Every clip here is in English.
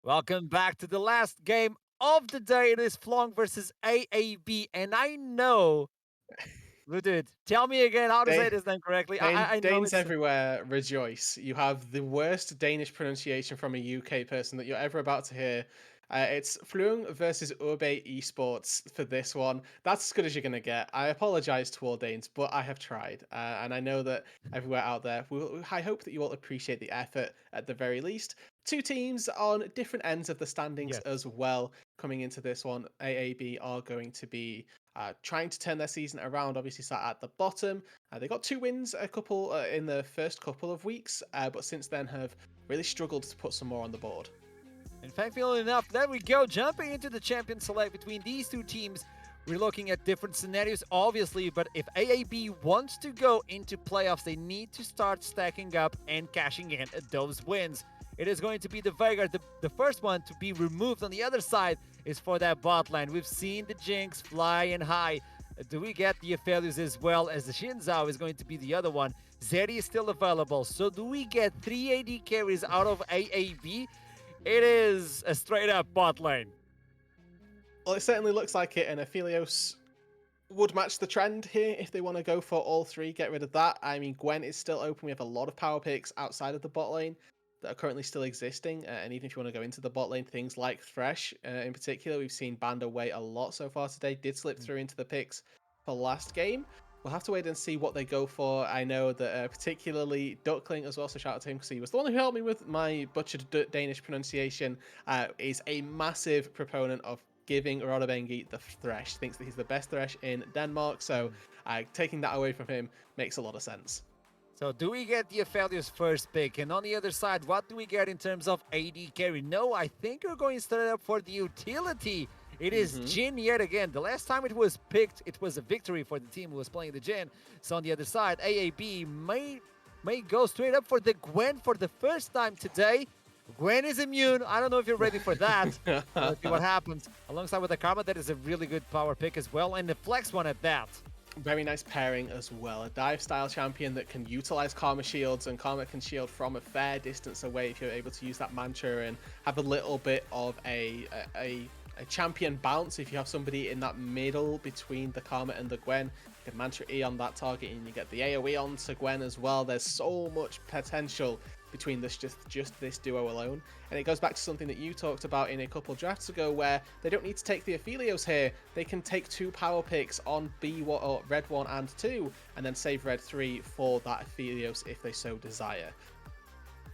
Welcome back to the last game of the day. It is Floeng versus AaB, and I know, dude, tell me again how to say Da- this name correctly. I know Danes it's everywhere rejoice. You have the worst Danish pronunciation from a UK person that you're ever about to hear. It's Floeng versus AaB Esports for this one. That's as good as you're going to get. I apologize to all Danes, but I have tried. And I know that everywhere out there, I hope that you all appreciate the effort at the very least. Two teams on different ends of the standings yes. as well coming into this one. AaB are going to be trying to turn their season around, obviously sat at the bottom. They got two wins, a couple in the first couple of weeks, but since then have really struggled to put some more on the board. And thankfully enough, there we go. Jumping into the champion select between these two teams, we're looking at different scenarios, obviously. But if AaB wants to go into playoffs, they need to start stacking up and cashing in those wins. It is going to be the Vanguard, the first one to be removed on the other side is for that bot lane. We've seen the Jinx flying high. Do we get the Aphelios as well as the Shinzao is going to be the other one? Zeri is still available. So do we get 3 AD carries out of AaB? It is a straight up bot lane. Well, it certainly looks like it, and Aphelios would match the trend here if they want to go for all three, get rid of that. I mean, Gwen is still open. We have a lot of power picks outside of the bot lane that are currently still existing. And even if you want to go into the bot lane, things like Thresh in particular, we've seen Banda wait a lot so far today, did slip through into the picks for last game. We'll have to wait and see what they go for. I know that particularly Duckling as well, so shout out to him because he was the one who helped me with my butchered Danish pronunciation, is a massive proponent of giving Rodobengi the Thresh. Thinks that he's the best Thresh in Denmark, so taking that away from him makes a lot of sense. So do we get the Aphelios first pick? And on the other side, what do we get in terms of AD carry? No, I think we're going straight up for the utility. It is Hmm. Jin yet again. The last time it was picked, it was a victory for the team who was playing the Jin. So on the other side, AaB may go straight up for the Gwen for the first time today. Gwen is immune. I don't know if you're ready for that. Let's see what happens. Alongside with the Karma, that is a really good power pick as well. And the Flex one at that. Very nice pairing as well. A dive style champion that can utilize Karma shields, and Karma can shield from a fair distance away if you're able to use that mantra and have a little bit of a champion bounce. If you have somebody in that middle between the Karma and the Gwen, you can mantra E on that target and you get the AoE on to Gwen as well. There's so much potential between this just this duo alone, and it goes back to something that you talked about in a couple drafts ago, where they don't need to take the Aphelios here. They can take two power picks on B1 or Red 1 and 2, and then save Red 3 for that Aphelios if they so desire.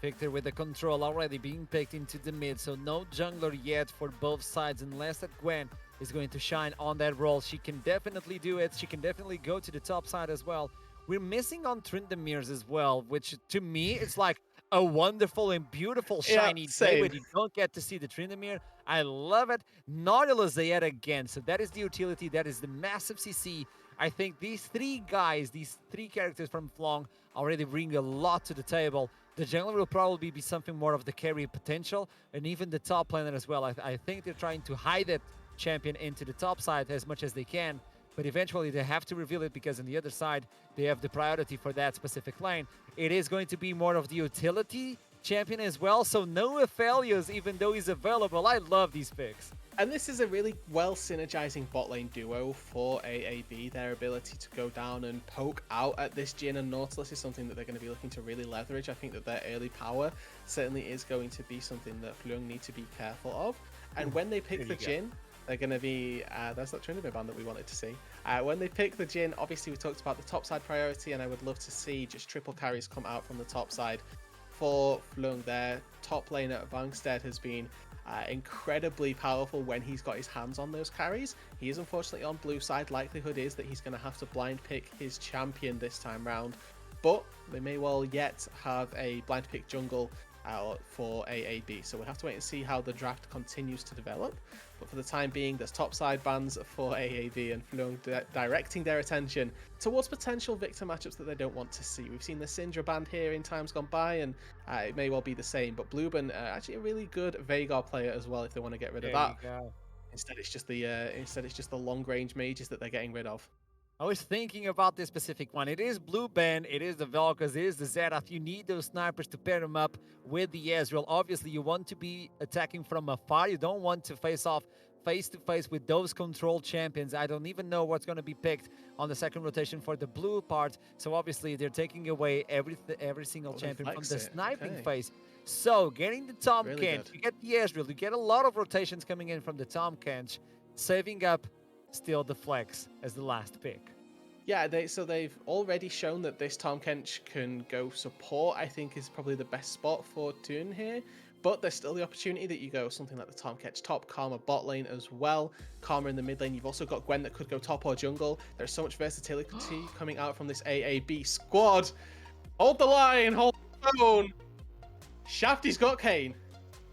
Victor with the control already being picked into the mid, so no jungler yet for both sides unless that Gwen is going to shine on that role. She can definitely do it. She can definitely go to the top side as well. We're missing on Trindamirs as well, which to me it's like a wonderful and beautiful Yeah, shiny day, same. but you don't get to see the Trindamir. I love it. Nautilus yet again. So that is the utility. That is the massive CC. I think these three guys, these three characters from Flong already bring a lot to the table. The jungler will probably be something more of the carry potential, and even the top laner as well. I think they're trying to hide that champion into the top side as much as they can, but eventually they have to reveal it because on the other side, they have the priority for that specific lane. It is going to be more of the utility champion as well, so no Aphelios even though he's available. I love these picks. And this is a really well synergizing bot lane duo for AaB. Their ability to go down and poke out at this Jhin and Nautilus is something that they're going to be looking to really leverage. I think that their early power certainly is going to be something that Floeng need to be careful of. And when they pick the Jhin, they're going to be, that's that Trinity band that we wanted to see. When they pick the Jhin, obviously we talked about the top side priority, and I would love to see just triple carries come out from the top side for Floeng. Their top laner Vangstead has been incredibly powerful when he's got his hands on those carries. He is unfortunately on blue side. Likelihood is that he's going to have to blind pick his champion this time round, but they may well yet have a blind pick jungle for AaB. So we'll have to wait and see how the draft continues to develop. But for the time being, there's topside bans for AaB, and Floeng directing their attention towards potential victor matchups that they don't want to see. We've seen the Syndra banned here in times gone by, and it may well be the same. But Blueburn, actually a really good Veigar player as well if they want to get rid of There you that. go. Instead, it's just the long range mages that they're getting rid of. I was thinking about this specific one. It is Blue Ben, it is the Velkas, it is the Zerath. You need those snipers to pair them up with the Ezreal. Obviously, you want to be attacking from afar. You don't want to face off face to face with those control champions. I don't even know what's going to be picked on the second rotation for the blue part. So obviously, they're taking away every single Oh, they champion from flex the it. sniping Okay. phase. So getting the Tom Really Kench, good. you get the Ezreal, you get a lot of rotations coming in from the Tom Kench, saving up still the flex as the last pick. Yeah, they've already shown that this Tom Kench can go support. I think is probably the best spot for Toon here. But there's still the opportunity that you go something like the Tom Kench top, Karma bot lane as well, Karma in the mid lane. You've also got Gwen that could go top or jungle. There's so much versatility coming out from this AaB squad. Hold the line, hold the phone. Shafty's got Kane.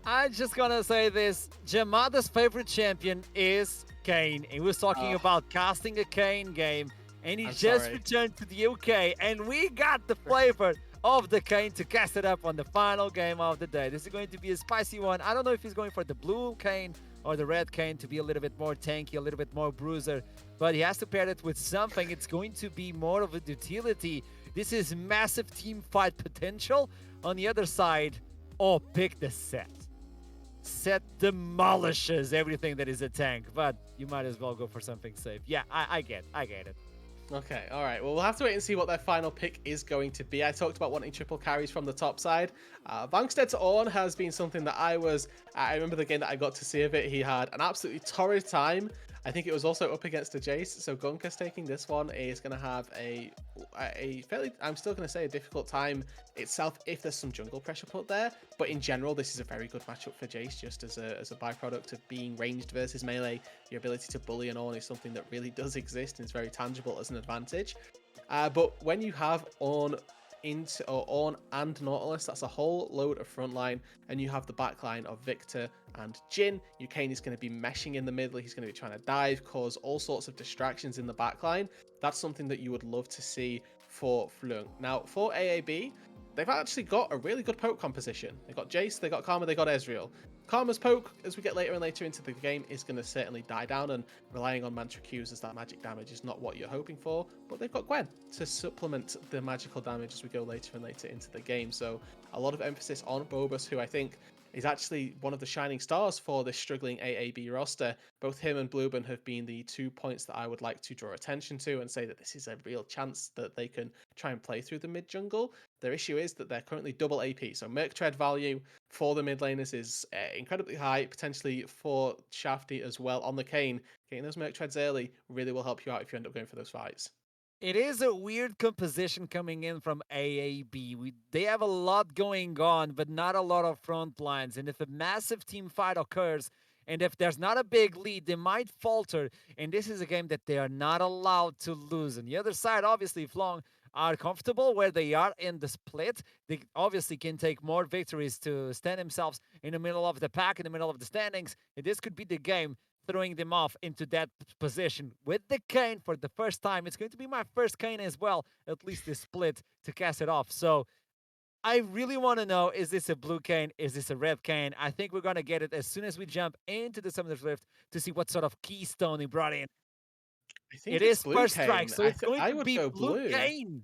I'm just gonna say this. Jamada's favorite champion is Kane. He was talking Oh. about casting a Kane game, and he I'm just sorry. returned to the UK, and we got the flavor of the Kane to cast it up on the final game of the day. This is going to be a spicy one. I don't know if he's going for the blue Kane or the red Kane to be a little bit more tanky, a little bit more bruiser, but he has to pair it with something. It's going to be more of a utility. This is massive team fight potential. On the other side, oh, pick the set. Set demolishes everything that is a tank, but you might as well go for something safe. Yeah, I get it. Okay, all right. Well, we'll have to wait and see what their final pick is going to be. I talked about wanting triple carries from the top side. Vangstedt to Ornn has been something that I remember the game that I got to see of it. He had an absolutely torrid time. I think it was also up against a Jace. So Gunka's taking this one is going to have a fairly, I'm still going to say a difficult time itself if there's some jungle pressure put there. But in general, this is a very good matchup for Jace just as a byproduct of being ranged versus melee. Your ability to bully an Ornn is something that really does exist and is very tangible as an advantage. But when you have Ornn and Nautilus, that's a whole load of frontline, and you have the backline of Victor and Jin. Your Kane is going to be meshing in the middle. He's going to be trying to dive, cause all sorts of distractions in the backline. That's something that you would love to see for Floeng. Now, for AaB, they've actually got a really good poke composition. They got Jace, they got Karma, they got Ezreal. Karma's poke, as we get later and later into the game, is going to certainly die down, and relying on mantra Qs as that magic damage is not what you're hoping for, but they've got Gwen to supplement the magical damage as we go later and later into the game. So a lot of emphasis on Bobus, who I think is actually one of the shining stars for this struggling AaB roster. Both him and Blueburn have been the 2 points that I would like to draw attention to and say that this is a real chance that they can try and play through the mid jungle. Their issue is that they're currently double AP, so Merc Tread value for the mid laners is incredibly high, potentially for Shafty as well on the Kane. Getting those Merc Treads early really will help you out if you end up going for those fights. It is a weird composition coming in from AaB. They have a lot going on, but not a lot of front lines. And if a massive team fight occurs, and if there's not a big lead, they might falter. And this is a game that they are not allowed to lose. On the other side, obviously, Floeng are comfortable where they are in the split. They obviously can take more victories to stand themselves in the middle of the pack, in the middle of the standings. And this could be the game throwing them off into that position with the Kane for the first time. It's going to be my first Kane as well, at least this split to cast it off. So I really want to know, is this a blue Kane? Is this a red Kane? I think we're going to get it as soon as we jump into the Summoner's Rift to see what sort of keystone he brought in. I think It it's is blue first strike, Kane. so it's going I to would be go blue blue. Kane.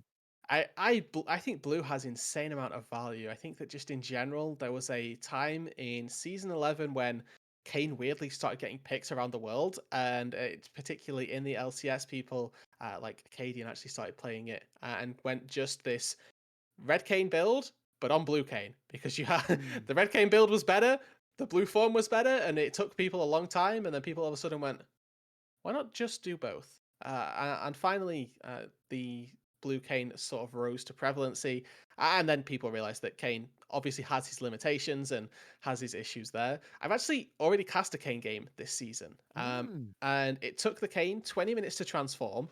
I think blue has insane amount of value. I think that just in general, there was a time in season 11 when Kane weirdly started getting picks around the world, and particularly in the LCS, people like Acadian actually started playing it and went just this red Kane build, but on blue Kane, because you had the red Kane build was better, the blue form was better, and it took people a long time, and then people all of a sudden went, why not just do both? And finally, the blue Kane sort of rose to prevalency, and then people realized that Kane obviously has his limitations and has his issues there. I've actually already cast a Kane game this season, and it took the Kane 20 minutes to transform,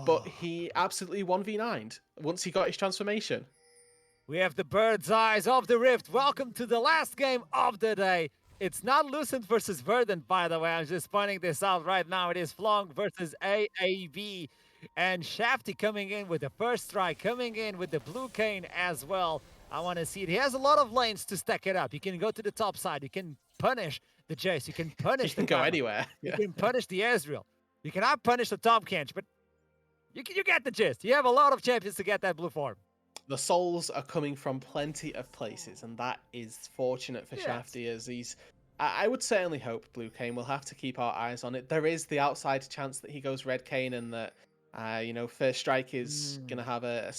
but he absolutely 1v9'd once he got his transformation. We have the bird's eyes of the Rift. Welcome to the last game of the day. It's not Lucent versus Verdant, by the way. I'm just pointing this out right now. It is Floeng versus AaB. And Shafty coming in with the first strike, coming in with the blue Kane as well. I want to see it. He has a lot of lanes to stack it up. You can go to the top side. You can punish the Jace. You can punish You can the go Karma. anywhere. You Yeah. can punish the Ezreal. You cannot punish the Tom Kench, but You get the gist. You have a lot of champions to get that blue form. The souls are coming from plenty of places, and that is fortunate for Yes. Shafty, as he's. I would certainly hope Blue Cane. We'll have to keep our eyes on it. There is the outside chance that he goes Red Cane, and that First Strike is Mm. going to have a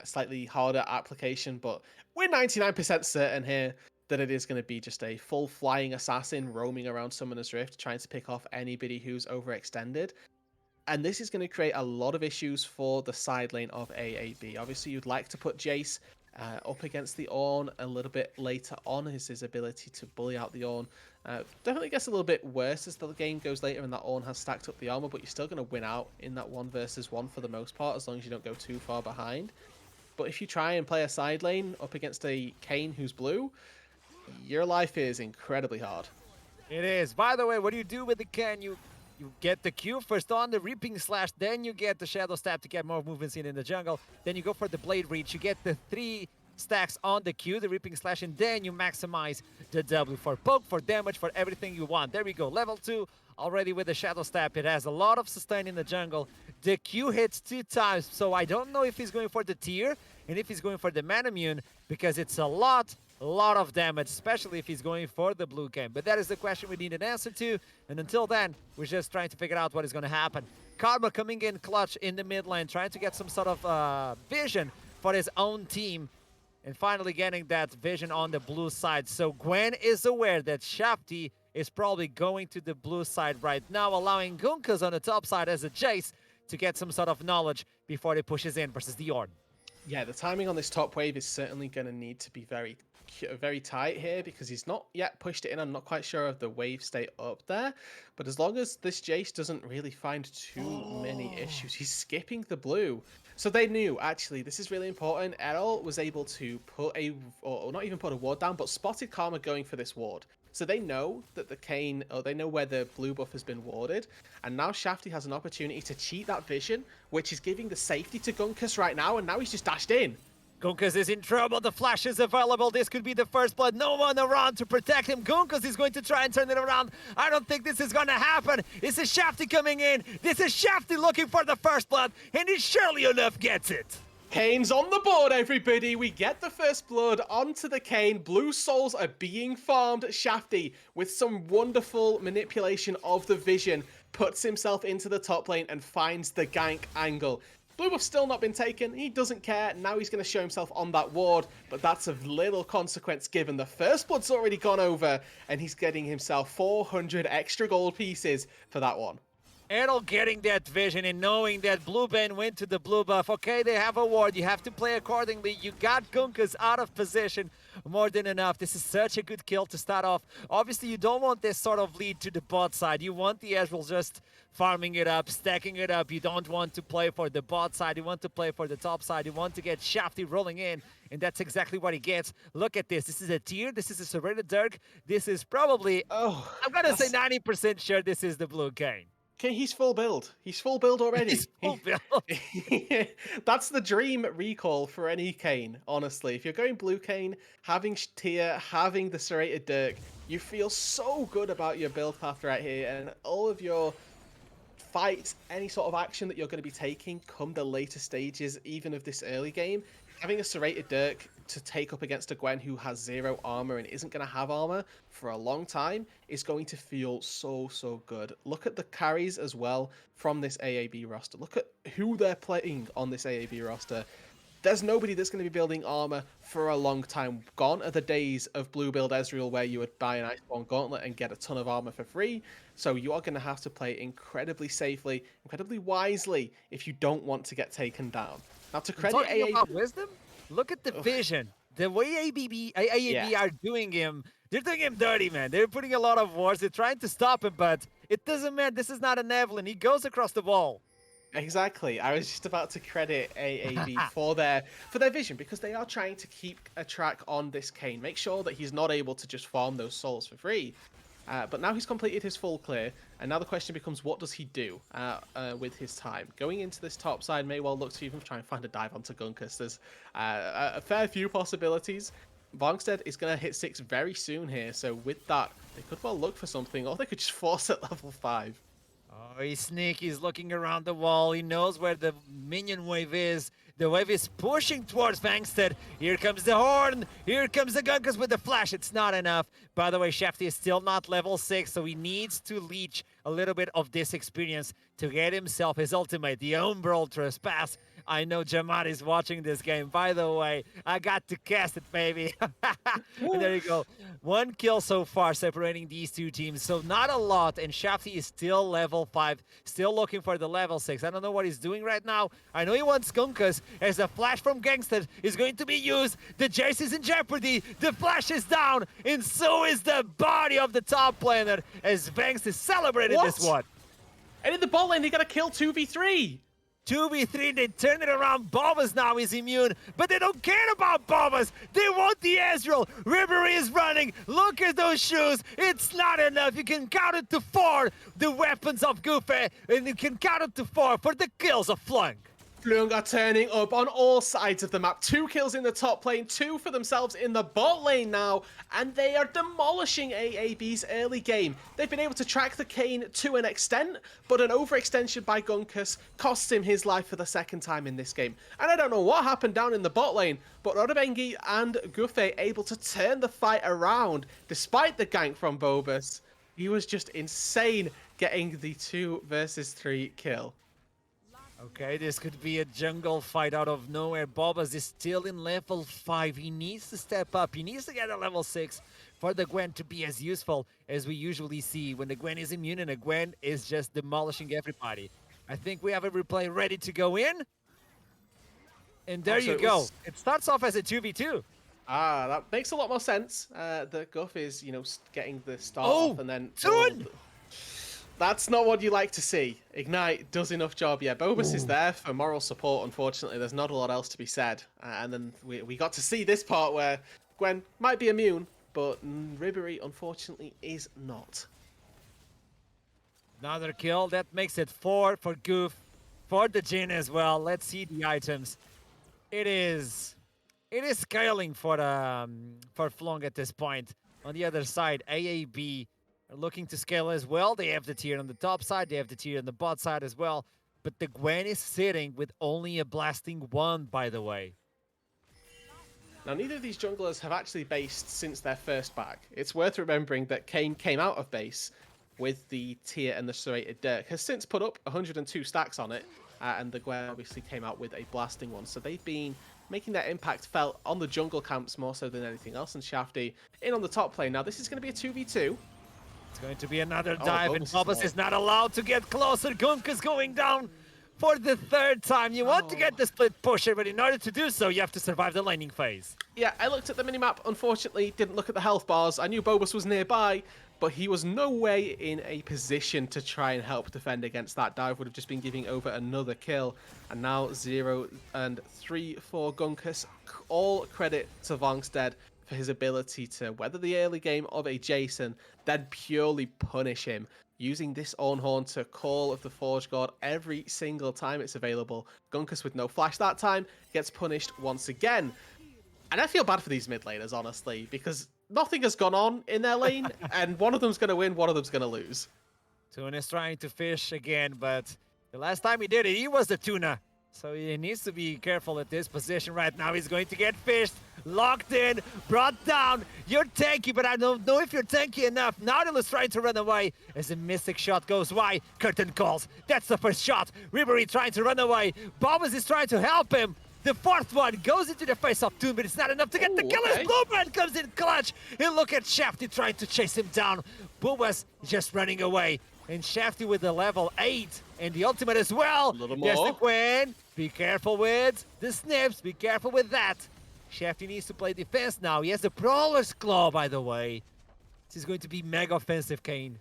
slightly harder application, but we're 99% certain here that it is going to be just a full flying assassin roaming around Summoner's Rift, trying to pick off anybody who's overextended. And this is going to create a lot of issues for the side lane of AaB. Obviously, you'd like to put Jace up against the Ornn a little bit later on, as his ability to bully out the Ornn definitely gets a little bit worse as the game goes later and that Ornn has stacked up the armor, but you're still going to win out in that 1 versus 1 for the most part, as long as you don't go too far behind. But if you try and play a side lane up against a Kayn who's blue, your life is incredibly hard. It is. By the way, what do you do with the can? You get the Q first on the Reaping Slash, then you get the Shadow Stab to get more movements in the jungle. Then you go for the Blade Reach. You get the 3 stacks on the Q, the Reaping Slash, and then you maximize the W for poke, for damage, for everything you want. There we go. Level 2 already with the Shadow Stab. It has a lot of sustain in the jungle. The Q hits 2 times, so I don't know if he's going for the tier and if he's going for the Manamune, because it's a lot of damage, especially if he's going for the blue game. But that is the question we need an answer to, and until then, we're just trying to figure out what is going to happen. Karma coming in clutch in the mid lane, trying to get some sort of vision for his own team, and finally getting that vision on the blue side. So Gwen is aware that Shafty is probably going to the blue side right now, allowing Gunkas on the top side as a Jace to get some sort of knowledge before he pushes in versus the Ornn. Yeah, the timing on this top wave is certainly going to need to be very tight here, because he's not yet pushed it in. I'm not quite sure of the wave state up there, but as long as this Jace doesn't really find too many issues, he's skipping the blue. So they knew, actually, this is really important. Errol was able to put or not even put a ward down, but spotted Karma going for this ward. So they know that the Kayn, or they know where the blue buff has been warded, and now Shafty has an opportunity to cheat that vision, which is giving the safety to Gunkas right now, and now he's just dashed in. Gunkas is in trouble. The flash is available. This could be the first blood. No one around to protect him. Gunkas is going to try and turn it around. I don't think this is going to happen. This is Shafty coming in. This is Shafty looking for the first blood, and he surely enough gets it. Kayn's on the board, everybody. We get the first blood onto the Kayn. Blue souls are being farmed. Shafty, with some wonderful manipulation of the vision, puts himself into the top lane and finds the gank angle. Blue buff's still not been taken. He doesn't care. Now he's going to show himself on that ward, but that's of little consequence given the first blood's already gone over, and he's getting himself 400 extra gold pieces for that one. Errol getting that vision and knowing that Blue Ben went to the blue buff. Okay, they have a ward. You have to play accordingly. You got Gunkas out of position more than enough. This is such a good kill to start off. Obviously, you don't want this sort of lead to the bot side. You want the Ezreal just farming it up, stacking it up. You don't want to play for the bot side. You want to play for the top side. You want to get Shafty rolling in, and that's exactly what he gets. Look at this. This is a tier. This is a Serrated Dirk. This is probably, I'm going to say 90% sure this is the blue Kayn. Okay, he's full build. He's full build already. He's full build. That's the dream recall for any Kayn, honestly. If you're going blue Kayn, having tier, having the Serrated Dirk, you feel so good about your build path right here, and all of your fights, any sort of action that you're going to be taking come the later stages, even of this early game. Having a Serrated Dirk to take up against a Gwen who has 0 armor and isn't going to have armor for a long time is going to feel so good. Look at the carries as well from this AaB roster. Look at who they're playing on this AaB roster. There's nobody that's going to be building armor for a long time. Gone are the days of blue build Ezreal where you would buy an Iceborne Gauntlet and get a ton of armor for free. So you are going to have to play incredibly safely, incredibly wisely if you don't want to get taken down. Now, to credit Talking AaB... about wisdom, look at the vision. The way AaB are doing him, they're doing him dirty, man. They're putting a lot of wards. They're trying to stop him, but it doesn't matter. This is not an Evelyn. He goes across the wall. Exactly. I was just about to credit AaB for their vision, because they are trying to keep a track on this Kayn. Make sure that he's not able to just farm those souls for free. But now he's completed his full clear, and now the question becomes, what does he do with his time? Going into this top side may well look to even try and find a dive onto Gunkas. There's a fair few possibilities. Bongstead is going to hit 6 very soon here, so with that, they could well look for something, or they could just force at level 5. Oh, he's sneaky. He's looking around the wall. He knows where the minion wave is. The wave is pushing towards Vangstead. Here comes the horn. Here comes the Gunkus with the flash. It's not enough. By the way, Shafty is still not level 6, so he needs to leech a little bit of this experience to get himself his ultimate, the Umbral Trespass. I know Jamad is watching this game. By the way, I got to cast it, baby. And there you go. 1 kill so far separating these two teams. So not a lot, and Shafty is still level 5, still looking for the level 6. I don't know what he's doing right now. I know he wants Gunkus, as the flash from Gangster is going to be used. The Jace is in jeopardy. The flash is down, and so is the body of the top laner, as Vanks is celebrating this one. And in the bot lane, they got to kill 2v3. 2v3, they turn it around. Bobbas now is immune, but they don't care about Bobbas. They want the Ezreal. Ribery is running. Look at those shoes. It's not enough. You can count it to 4, the weapons of Goofy, and you can count it to 4 for the kills of Floeng. Floeng are turning up on all sides of the map. 2 kills in the top lane, 2 for themselves in the bot lane now, and they are demolishing AaB's early game. They've been able to track the Kayn to an extent, but an overextension by Gunkus costs him his life for the second time in this game. And I don't know what happened down in the bot lane, but Rodabengi and Gufe able to turn the fight around despite the gank from Bobus. He was just insane getting the 2 versus 3 kill. Okay, this could be a jungle fight out of nowhere. Bobbas is still in level 5. He needs to step up. He needs to get a level 6 for the Gwen to be as useful as we usually see when the Gwen is immune and the Gwen is just demolishing everybody. I think we have a replay ready to go in. And there you go. It starts off as a 2v2. Ah, that makes a lot more sense. The Guff is, getting the start off and then... That's not what you like to see. Ignite does enough job. Yeah, Bobus is there for moral support, unfortunately. There's not a lot else to be said. And then we got to see this part where Gwen might be immune, but Ribery, unfortunately, is not. Another kill. That makes it 4 for Goof, for the Jhin as well. Let's see the items. It is scaling for Floeng at this point. On the other side, AaB are looking to scale as well. They have the tier on the top side. They have the tier on the bot side as well. But the Gwen is sitting with only a blasting 1, by the way. Now, neither of these junglers have actually based since their first bag. It's worth remembering that Kayn came out of base with the tier and the serrated Dirk, has since put up 102 stacks on it, and the Gwen obviously came out with a blasting 1. So they've been making their impact felt on the jungle camps more so than anything else. And Shafty in on the top lane. Now, this is going to be a 2v2. It's going to be another dive, and Bobbas is not allowed to get closer. Gunkus going down for the 3rd time. You want to get the split pusher, but in order to do so, you have to survive the laning phase. Yeah, I looked at the minimap, unfortunately, didn't look at the health bars. I knew Bobus was nearby, but he was no way in a position to try and help defend against that dive. Would have just been giving over another kill. And now 0 and 3 for Gunkus. All credit to Vangstead for his ability to weather the early game of a Jason, then purely punish him, using this own horn to Call of the Forge God every single time it's available. Gunkus with no flash that time gets punished once again. And I feel bad for these mid laners, honestly, because nothing has gone on in their lane, and one of them's going to win, one of them's going to lose. Tuna is trying to fish again, but the last time he did it, he was the Tuna. So he needs to be careful at this position right now. He's going to get fished, locked in, brought down. You're tanky, but I don't know if you're tanky enough. Nautilus trying to run away as a mystic shot goes wide. Curtain calls. That's the first shot. Ribery trying to run away. Bobbas is trying to help him. The 4th one goes into the face of Toon, but it's not enough to get the kill as Bluebrand comes in clutch. And look at Shafty trying to chase him down. Boobas just running away. And Shafty with the level 8 and the ultimate as well. A little more. There's the Gwen. Be careful with the snips. Be careful with that. Shafty needs to play defense now. He has the Brawler's Claw, by the way. This is going to be mega offensive, Kayn.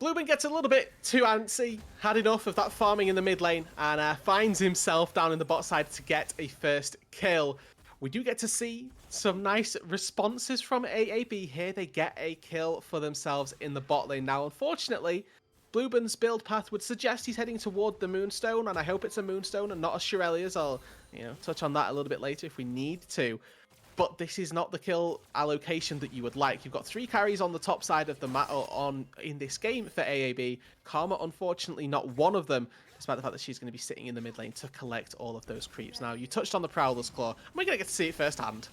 Blueman gets a little bit too antsy, had enough of that farming in the mid lane, and finds himself down in the bot side to get a first kill. We do get to see some nice responses from AaB here. They get a kill for themselves in the bot lane. Now, unfortunately, Blueman's build path would suggest he's heading toward the Moonstone, and I hope it's a Moonstone and not a Shirelia's. I'll touch on that a little bit later if we need to. but this is not the kill allocation that you would like. You've got 3 carries on the top side of the map in this game for AaB. Karma, unfortunately, not one of them, despite the fact that she's going to be sitting in the mid lane to collect all of those creeps. Now, you touched on the Prowler's Claw, and we're going to get to see it firsthand.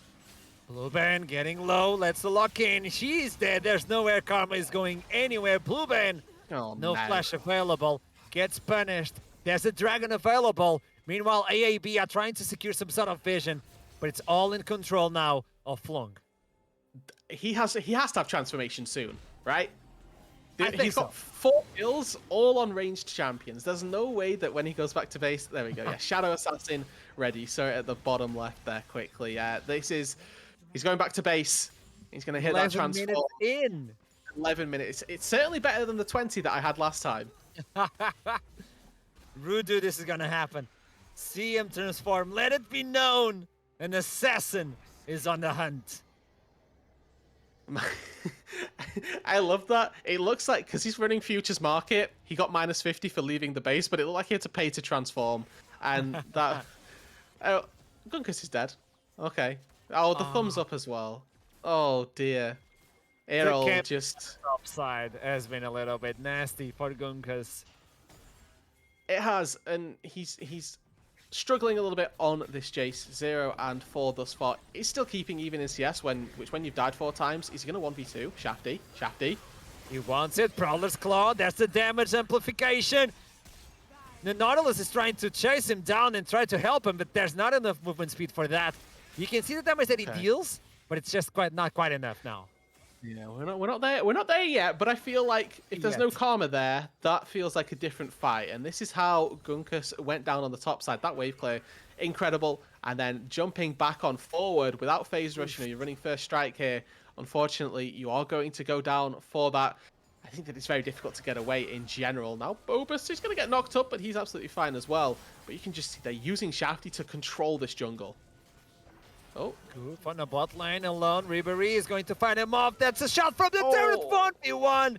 Blue Ban getting low. Let's lock in. She's dead. There's nowhere Karma is going anywhere. Blue Ban, Oh, no no. flash available. Gets punished. There's a dragon available. Meanwhile, AaB are trying to secure some sort of vision, but it's all in control now of Floeng. He has to have transformation soon, right? I think He's got 4 kills, all on ranged champions. There's no way that when he goes back to base, there we go. Yeah, Shadow Assassin ready. So at the bottom left there quickly. He's going back to base. He's going to hit that 11 transform. minutes in. 11 minutes. It's certainly better than the 20 that I had last time. Rudu, this is gonna happen. See him transform. Let it be known. An assassin is on the hunt. I love that. It looks like, because he's running Futures Market, he got -50 for leaving the base, but it looked like he had to pay to transform. And that... Oh, Gunkus is dead. Okay. Oh, the thumbs up as well. Oh, dear. Errol just... Upside has been a little bit nasty for Gunkus. It has, and he's struggling a little bit on this Jace. 0 and 4 thus far. He's still keeping even in CS, when you've died 4 times, is he going to 1v2? Shafty. He wants it. Prowler's Claw. That's the damage amplification. The Nautilus is trying to chase him down and try to help him, but there's not enough movement speed for that. You can see the damage that he deals, but it's just not quite enough now. Yeah, we're not there. We're not there yet, but I feel like if there's no Karma there, that feels like a different fight. And this is how Gunkus went down on the top side. That wave clear, incredible. And then jumping back on forward without phase rush. You're running first strike here. Unfortunately, you are going to go down for that. I think that it's very difficult to get away in general. Now, Bobus is going to get knocked up, but he's absolutely fine as well. But you can just see they're using Shafty to control this jungle. Oh, Goof on the bot lane alone. Ribery is going to find him off. That's a shot from the turret. 1v1.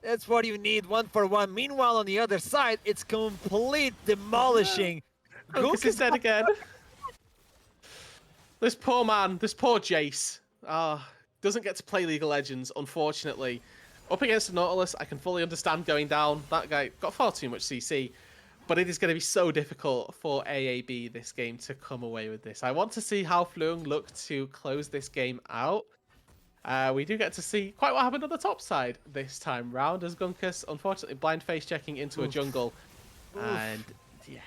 That's what you need, 1-for-1. Meanwhile, on the other side, it's complete demolishing. Gunkus is dead again. This poor man, this poor Jace, doesn't get to play League of Legends, unfortunately. Up against the Nautilus, I can fully understand going down. That guy got far too much CC. But it is going to be so difficult for AaB this game to come away with this. I want to see how Floeng look to close this game out. We do get to see quite what happened on the top side this time round, as Gunkus, unfortunately, blind face checking into a jungle. And yeah.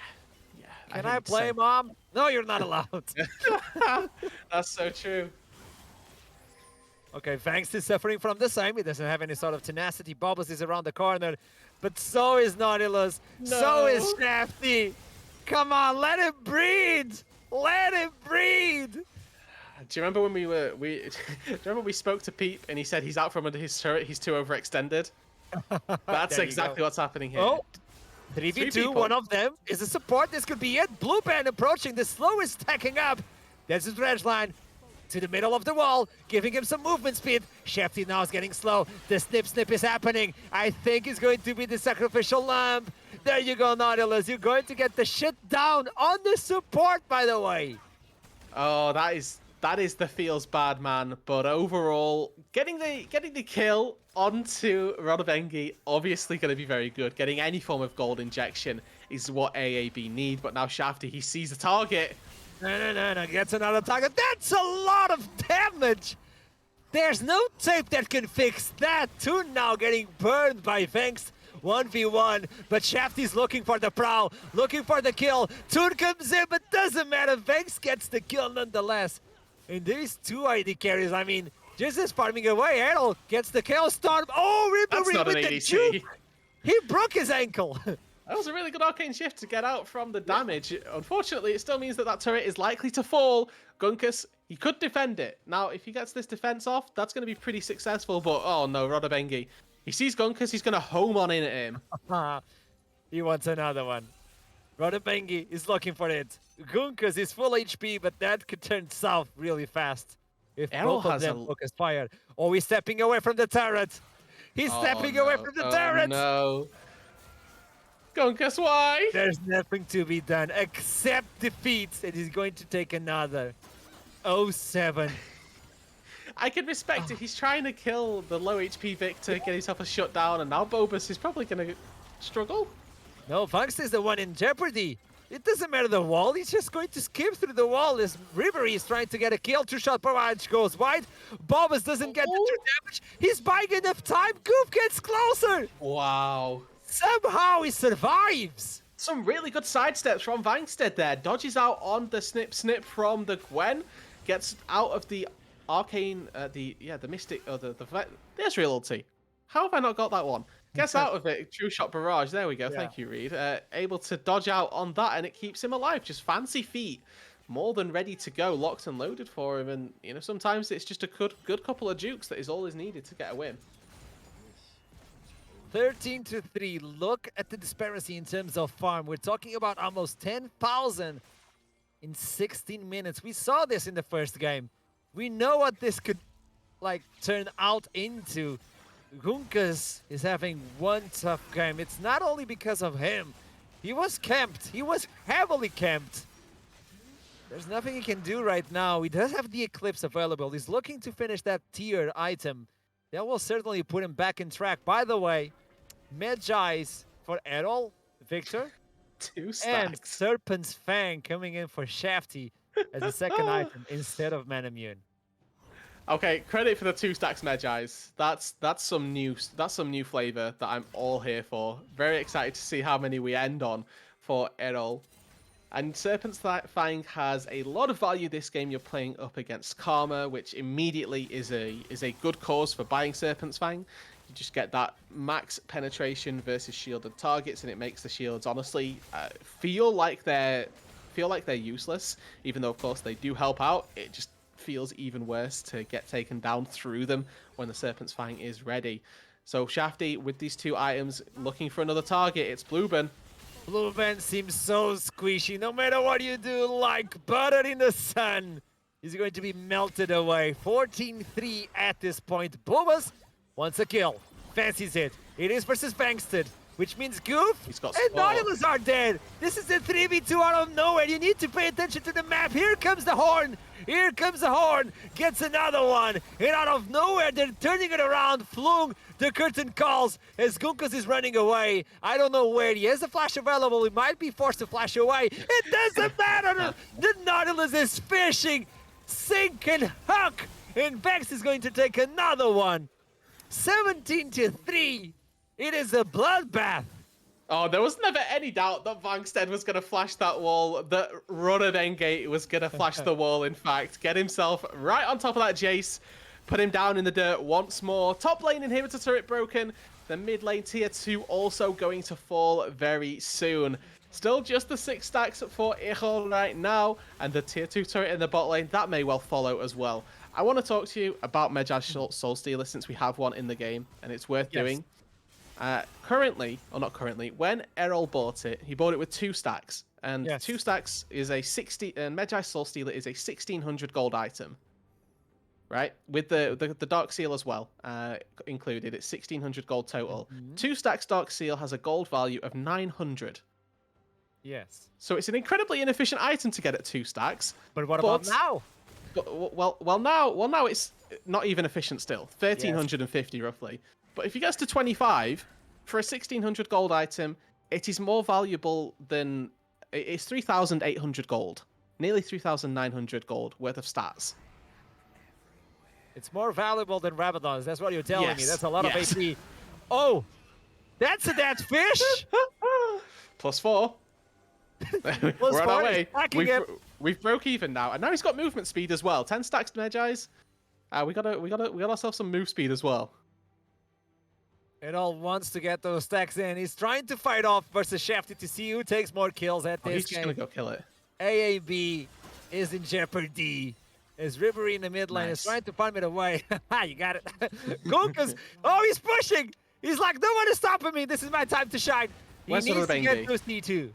Can I play, Mom? No, you're not allowed. That's so true. Okay, Vanks is suffering from the same. He doesn't have any sort of tenacity. Bobus is around the corner. But so is Nautilus. No. So is Shafty. Come on, let him breathe. Let him breathe. Do you remember when do you remember we spoke to Peep and he said he's out from under his turret, he's too overextended? That's exactly what's happening here. Oh, 3v2, one of them is a support. This could be it. Blue Band approaching. The slow is stacking up. There's his dredge line to the middle of the wall, giving him some movement speed. Shafty now is getting slow. The snip is happening. I think it's going to be the sacrificial lamb. There you go, Nautilus. You're going to get the shit down on the support, by the way. Oh, that is the feels bad, man. But overall, getting the kill onto Rodobengi, obviously going to be very good. Getting any form of gold injection is what AaB need. But now Shafty, he sees the target. No. Gets another target. That's a lot of damage. There's no tape that can fix that. Toon now getting burned by Vanks. 1v1, but Shafty's looking for the prowl, looking for the kill. Toon comes in, but doesn't matter. Vanks gets the kill nonetheless. And these two ID carries, I mean, just as farming away. Errol gets the kill. Storm. Oh, Ribery with the juke. He broke his ankle. That was a really good arcane shift to get out from the damage. Unfortunately, it still means that turret is likely to fall. Gunkus, he could defend it. Now, if he gets this defense off, that's going to be pretty successful. But, oh no, Rodobengi. He sees Gunkus, he's going to home on in at him. He wants another one. Rodobengi is looking for it. Gunkus is full HP, but that could turn south really fast if Errol both of them focus fire. Oh, he's stepping away from the turret. He's stepping away from the turret. No. Gunkus, why? There's nothing to be done except defeat, and he's going to take another. 0-7. I can respect it. He's trying to kill the low HP Victor, get himself a shutdown, and now Bobus is probably going to struggle. No, Funks is the one in jeopardy. It doesn't matter the wall, he's just going to skip through the wall as Ribery is trying to get a kill. Two-shot barrage goes wide. Bobus doesn't get the true damage. He's buying enough time. Goof gets closer. Wow. Somehow he survives. Some really good sidesteps from Vangstead there. Dodges out on the snip from the Gwen. Gets out of the arcane, the mystic, or the Ezreal ulti. How have I not got that one? Gets out of it, true shot barrage. There we go. Yeah. Thank you, Reed. Able to dodge out on that, and it keeps him alive. Just fancy feet, more than ready to go, locked and loaded for him. And you know, sometimes it's just a good couple of jukes that is all is needed to get a win. 13-3. Look at the disparity in terms of farm. We're talking about almost 10,000 in 16 minutes. We saw this in the first game. We know what this could like turn out into. Gunkas is having one tough game. It's not only because of him. He was camped. He was heavily camped. There's nothing he can do right now. He does have the Eclipse available. He's looking to finish that tier item. That will certainly put him back in track. By the way, Magi's for Errol, Victor, 2 stacks. And Serpent's Fang coming in for Shafty as a second item instead of Manamune. Okay, credit for the 2 stacks Magi's. That's some new flavor that I'm all here for. Very excited to see how many we end on for Errol. And Serpent's Fang has a lot of value this game. You're playing up against Karma, which immediately is a good cause for buying Serpent's Fang. You just get that max penetration versus shielded targets, and it makes the shields honestly feel like they're useless. Even though of course they do help out, it just feels even worse to get taken down through them when the Serpent's Fang is ready. So Shafty with these 2 items looking for another target. It's Blueben. Blueben seems so squishy. No matter what you do, like butter in the sun, he's going to be melted away. 14-3 at this point. Boobas wants a kill. Fancies it. It is versus Bangsted, which means Goof and Nautilus are dead. This is a 3v2 out of nowhere. You need to pay attention to the map. Here comes the horn. Here comes the horn. Gets another one. And out of nowhere, they're turning it around. Floeng, the curtain calls as Gunkas is running away. I don't know where. He has the flash available. He might be forced to flash away. It doesn't matter. The Nautilus is fishing. Sink and hook. And Vex is going to take another one. 17-3. It is a bloodbath. Oh, there was never any doubt that Vangstead was going to flash that wall, that Roddenengate was going to flash the wall, in fact. Get himself right on top of that Jace, put him down in the dirt once more. Top lane inhibitor turret broken. The mid lane tier 2 also going to fall very soon. Still just the 6 stacks for Ichol right now, and the tier 2 turret in the bot lane, that may well follow as well. I want to talk to you about Medjay Soul Stealer since we have one in the game, and it's worth doing. When Errol bought it, he bought it with 2 stacks, and 2 stacks is a 60, and Medjay Soul Stealer is a 1600 gold item, right? With the Dark Seal as well included, it's 1600 gold total. 2 stacks Dark Seal has a gold value of 900. Yes. So it's an incredibly inefficient item to get at 2 stacks. But what about now? Now it's not even efficient still. 1350 roughly. But if he gets to 25 for a 1600 gold item, it is more valuable than it's 3,800 gold, nearly 3,900 gold worth of stats. It's more valuable than Rabadon's. That's what you're telling me. That's a lot of AP. Oh, that's a dead fish. +4. We're on our way. We've broke even now, and now he's got movement speed as well. 10 stacks Medjay's. We got ourselves some move speed as well. It all wants to get those stacks in. He's trying to fight off versus Shafty to see who takes more kills at this game. He's just gonna go kill it. AaB is in jeopardy as Ribery in the mid lane is trying to farm it away. You got it. Gunkas, oh, he's pushing. He's like, no one is stopping me. This is my time to shine. He needs to get those T2.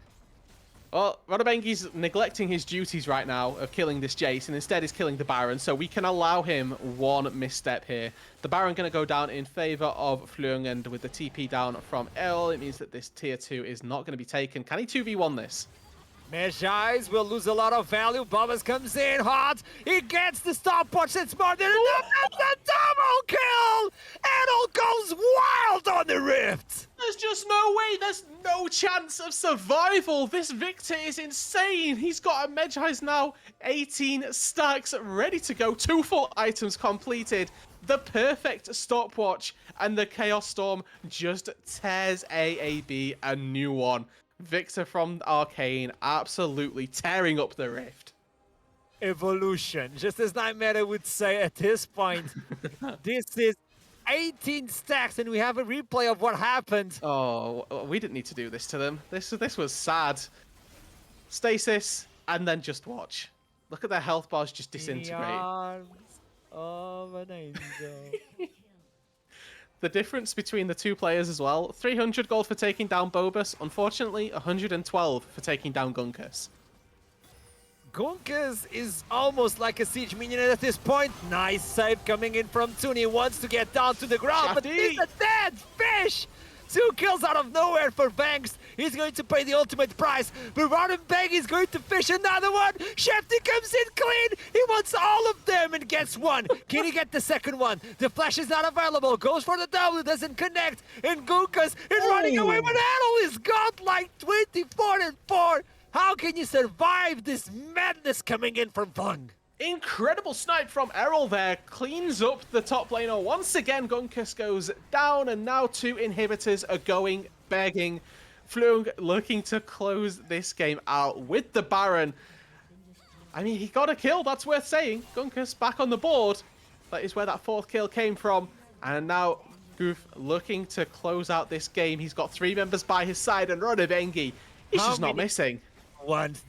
Well, Roddenengate neglecting his duties right now of killing this Jace, and instead is killing the Baron, so we can allow him one misstep here. The Baron going to go down in favor of Floeng, and with the TP down from L, it means that this tier 2 is not going to be taken. Can he 2v1 this? Mejais will lose a lot of value. Bobbas comes in hot. He gets the stopwatch. It's more than enough. That's a double kill. Errol goes wild on the Rift. There's just no way. There's no chance of survival. This Victor is insane. He's got a Medjai's now 18 stacks ready to go. 2 full items completed. The perfect stopwatch, and the Chaos Storm just tears AaB a new one. Victor from Arcane absolutely tearing up the Rift. Evolution, just as Nightmare would say at this point. This is 18 stacks, and we have a replay of what happened. Oh, we didn't need to do this to them. This was sad. Stasis, and then just watch. Look at their health bars just In the disintegrate. arms of an angel. The difference between the two players as well, 300 gold for taking down Bobus, unfortunately 112 for taking down Gunkus. Gunkus is almost like a siege minion at this point. Nice save coming in from Tuni. Wants to get down to the ground, but he's a dead fish. 2 kills out of nowhere for Banks. He's going to pay the ultimate price. But Bang is going to fish another one. Shefty comes in clean. He wants all of them and gets one. Can he get the second one? The flash is not available. Goes for the W, doesn't connect. And Gunkus is running away with Errol. He's got like 24 and 4. How can you survive this madness coming in from Floeng? Incredible snipe from Errol there. Cleans up the top laner. Once again, Gunkus goes down, and now 2 inhibitors are going begging. Floeng looking to close this game out with the Baron. I mean, he got a kill, that's worth saying. Gunkus back on the board. That is where that 4th kill came from. And now Goof looking to close out this game. He's got 3 members by his side, and Ronavengi, he's just not missing.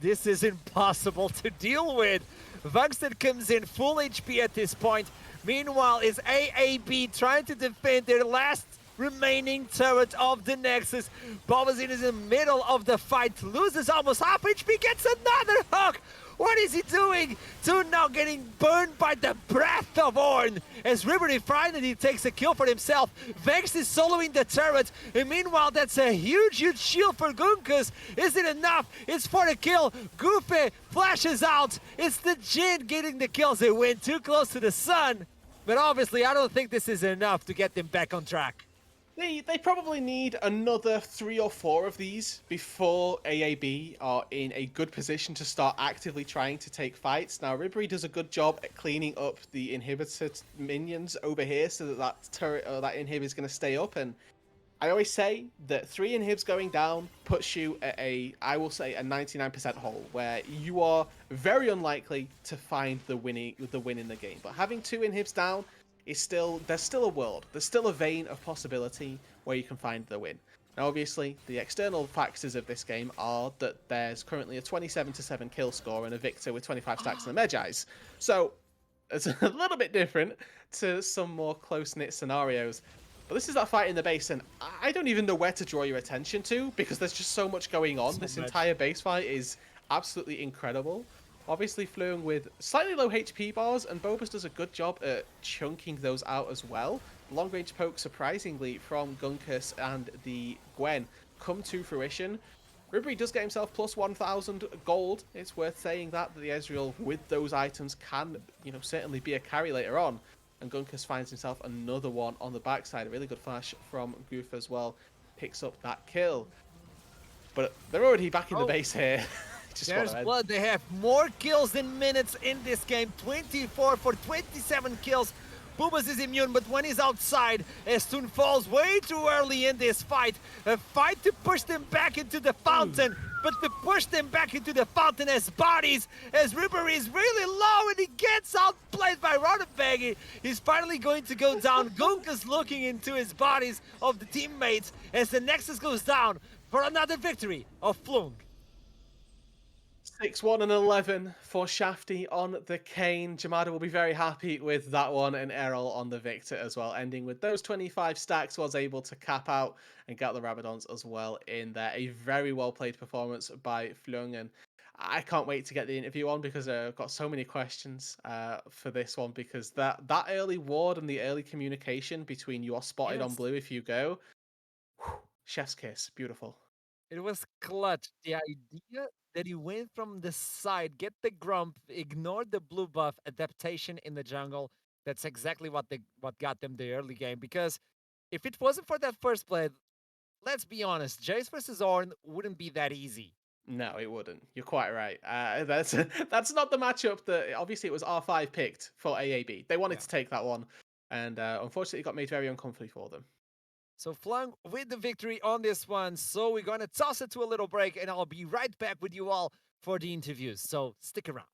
This is impossible to deal with. Vangstead comes in full HP at this point. Meanwhile, is AaB trying to defend their last remaining turret of the Nexus. Bobazin is in the middle of the fight, loses almost half HP, gets another hook. What is he doing? Toon now getting burned by the breath of Ornn as Ribery finally takes a kill for himself. Vex is soloing the turret, and meanwhile that's a huge shield for Gunkus. Is it enough? It's for the kill. Goofy flashes out. It's the Jin getting the kills. They win too close to the sun, but obviously I don't think this is enough to get them back on track. They probably need another 3 or 4 of these before AaB are in a good position to start actively trying to take fights. Now, Ribery does a good job at cleaning up the inhibitor minions over here so that that turret or that inhib is going to stay up. And I always say that 3 inhibs going down puts you at I will say, a 99% hole, where you are very unlikely to find the win in the game. But having 2 inhibs down, there's still a world, there's still a vein of possibility where you can find the win. Now, obviously, the external factors of this game are that there's currently a 27-7 kill score and a Victor with 25 stacks and a Medjai's. So it's a little bit different to some more close-knit scenarios. But this is that fight in the base, and I don't even know where to draw your attention to because there's just so much going on. This entire base fight is absolutely incredible. Obviously, Floeng with slightly low HP bars, and Bobus does a good job at chunking those out as well. Long-range poke, surprisingly, from Gunkus and the Gwen come to fruition. Ribery does get himself plus 1,000 gold. It's worth saying that the Ezreal with those items can, certainly be a carry later on. And Gunkus finds himself another one on the backside. A really good flash from Goof as well. Picks up that kill. But they're already back in the base here. There's blood. They have more kills than minutes in this game. 24 for 27 kills. Boobas is immune, but when he's outside, Toon falls way too early in this fight. A fight to push them back into the fountain, but to push them back into the fountain as bodies, as Ribery is really low and he gets outplayed by Roddenberry. He's finally going to go down. Gunkus looking into his bodies of the teammates as the Nexus goes down for another victory of Floeng. 6-1 and 11 for Shafty on the Kane. Jamada will be very happy with that one, and Errol on the Victor as well. Ending with those 25 stacks, was able to cap out and get the Rabadons as well in there. A very well played performance by Floeng, and I can't wait to get the interview on because I've got so many questions for this one, because that early ward and the early communication between you are spotted on blue if you go. Whew, chef's kiss. Beautiful. It was clutch. The idea that he went from the side, get the grump, ignored the blue buff, adaptation in the jungle. That's exactly what got them the early game. Because if it wasn't for that first play, let's be honest, Jace versus Ornn wouldn't be that easy. No, it wouldn't. You're quite right. That's that's not the matchup that obviously it was R5 picked for AaB. They wanted Yeah. to take that one, and unfortunately, it got made very uncomfortable for them. So Floeng with the victory on this one. So we're going to toss it to a little break, and I'll be right back with you all for the interviews. So stick around.